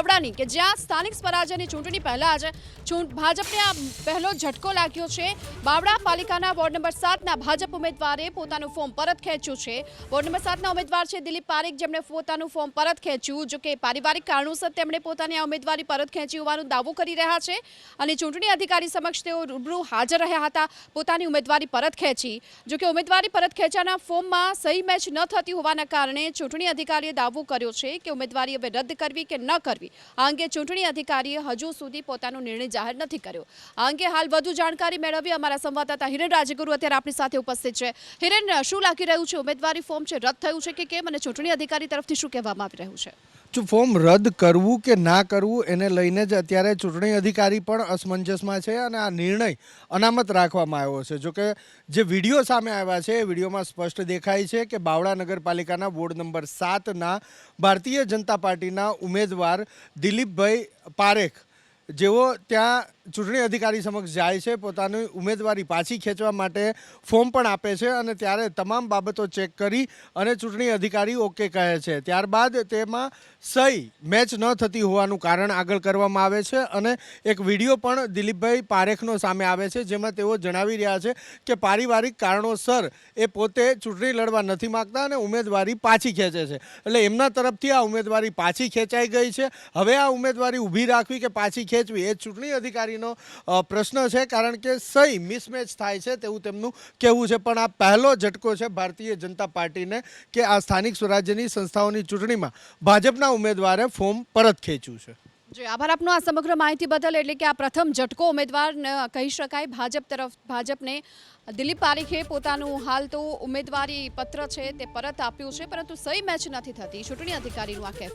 બાવળાની કે જ્યાં સ્થાનિક સ્વરાજ્યની ચૂંટણી પહેલા જ ભાજપને આ પહેલો ઝટકો લાગ્યો છે। બાવળા પાલિકાના વોર્ડ નંબર 7ના ભાજપ ઉમેદવારે પોતાનું ફોર્મ પરત ખેંચ્યું છે। વોર્ડ નંબર 7ના ઉમેદવાર છે દિલીપ પારેખ, જેમણે પોતાનું ફોર્મ પરત ખેંચ્યું। જો કે પારિવારિક કારણોસર તેમણે પોતાની આ ઉમેદવારી પરત ખેંચી હોવાનો દાવો કરી રહ્યા છે અને ચૂંટણી અધિકારી સમક્ષ તેઓ રૂબરૂ હાજર રહ્યા હતા, પોતાની ઉમેદવારી પરત ખેંચી। જો કે ઉમેદવારી પરત ખેંચાના ફોર્મમાં સહી મેચ ન થતી હોવાના કારણે ચૂંટણી અધિકારીએ દાવો કર્યો છે કે ઉમેદવારી હવે રદ કરવી કે ન કરવી આ અંગે ચૂંટણી અધિકારીએ હજુ સુધી પોતાનો નિર્ણય જાહેર નથી કર્યો। આ અંગે હાલ વધુ જાણકારી મેળવી અમારા સંવાદદાતા હિરેન રાજગુરુ અત્યારે આપણી સાથે ઉપસ્થિત છે। હિરેન, શું લાગી રહ્યું છે? ઉમેદવારી ફોર્મ છે રદ થયું છે કે કેમ અને ચૂંટણી અધિકારી તરફથી શું કહેવામાં આવી રહ્યું છે? જો ફોર્મ રદ કરવું કે ના કરવું એને લઈને જ અત્યારે ચૂંટણી અધિકારી પણ અસમંજસમાં છે અને આ નિર્ણય અનામત રાખવામાં આવ્યો છે। જો કે જે વિડીયો સામે આવ્યા છે એ વિડીયોમાં સ્પષ્ટ દેખાય છે કે બાવળા નગરપાલિકાના વોર્ડ નંબર 7ના ભારતીય જનતા પાર્ટીના ઉમેદવાર દિલીપભાઈ પારેખ જેઓ ત્યાં ચૂંટણી અધિકારી સમક્ષ જાય છે, પોતાની ઉમેદવારી પાછી ખેંચવા માટે ફોર્મ પણ આપે છે અને ત્યારે તમામ બાબતો ચેક કરી અને ચૂંટણી અધિકારી ઓકે કહે છે। ત્યારબાદ તેમાં સહી મેચ ન થતી હોવાનું કારણ આગળ કરવામાં આવે છે અને એક વિડીયો પણ દિલીપભાઈ પારેખનો સામે આવે છે, જેમાં તેઓ જણાવી રહ્યા છે કે પારિવારિક કારણોસર એ પોતે ચૂંટણી લડવા નથી માગતા અને ઉમેદવારી પાછી ખેંચે છે। એટલે એમના તરફથી આ ઉમેદવારી પાછી ખેંચાઈ ગઈ છે। હવે આ ઉમેદવારી ઊભી રાખવી કે પાછી ખેંચવી એ ચૂંટણી અધિકારીનો પ્રશ્ન છે, કારણ કે સહી મિસમેચ થાય છે તેવું તેમનું કહેવું છે। પણ આ પહેલો ઝટકો છે ભારતીય જનતા પાર્ટીને કે આ સ્થાનિક સ્વરાજ્યની સંસ્થાઓની ચૂંટણીમાં ભાજપના ઉમેદવારે ફોર્મ પરત ખેંચ્યું છે। જી, આભાર આપનો આ સમગ્ર માહિતી બદલ। એટલે કે આ પ્રથમ ઝટકો ઉમેદવાર કહી શકાય ભાજપને દિલીપ પારેખે પોતાનું હાલ તો ઉમેદવારી પત્ર છે તે પરત આપ્યું છે, પરંતુ સહી મેચ નથી થતી, ચૂંટણી અધિકારીનું આ કહેવું